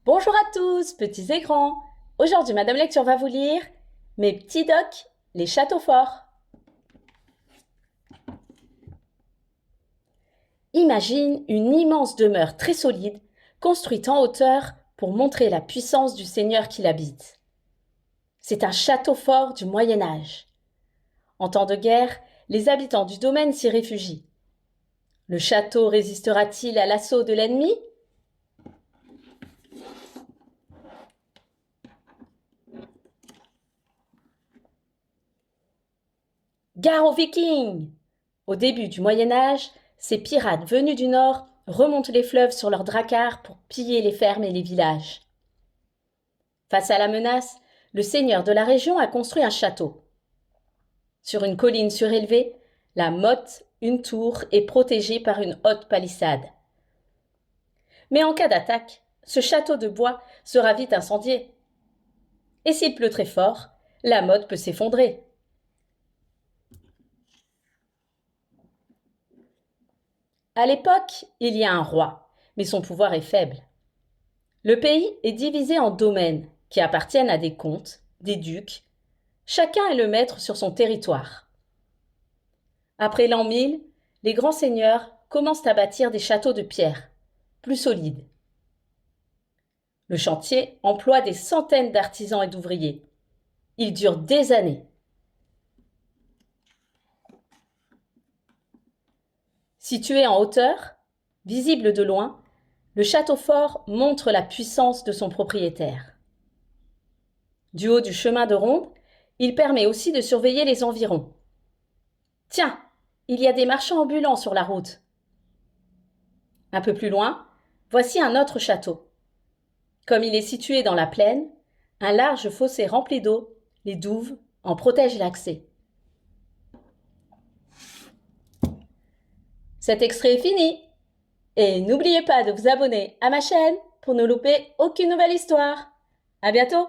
Bonjour à tous, petits et grands. Aujourd'hui, Madame Lecture va vous lire Mes petits docs, les châteaux forts. Imagine une immense demeure très solide, construite en hauteur pour montrer la puissance du seigneur qui l'habite. C'est un château fort du Moyen Âge. En temps de guerre, les habitants du domaine s'y réfugient. Le château résistera-t-il à l'assaut de l'ennemi? Gare aux Vikings! Au début du Moyen Âge, ces pirates venus du nord remontent les fleuves sur leurs dracars pour piller les fermes et les villages. Face à la menace, le seigneur de la région a construit un château. Sur une colline surélevée, la motte, une tour, est protégée par une haute palissade. Mais en cas d'attaque, ce château de bois sera vite incendié. Et s'il pleut très fort, la motte peut s'effondrer. À l'époque, il y a un roi, mais son pouvoir est faible. Le pays est divisé en domaines qui appartiennent à des comtes, des ducs. Chacun est le maître sur son territoire. Après l'an 1000, les grands seigneurs commencent à bâtir des châteaux de pierre, plus solides. Le chantier emploie des centaines d'artisans et d'ouvriers. Il dure des années. Situé en hauteur, visible de loin, le château fort montre la puissance de son propriétaire. Du haut du chemin de ronde, il permet aussi de surveiller les environs. Tiens, il y a des marchands ambulants sur la route. Un peu plus loin, voici un autre château. Comme il est situé dans la plaine, un large fossé rempli d'eau, les douves, en protègent l'accès. Cet extrait est fini. Et n'oubliez pas de vous abonner à ma chaîne pour ne louper aucune nouvelle histoire. À bientôt!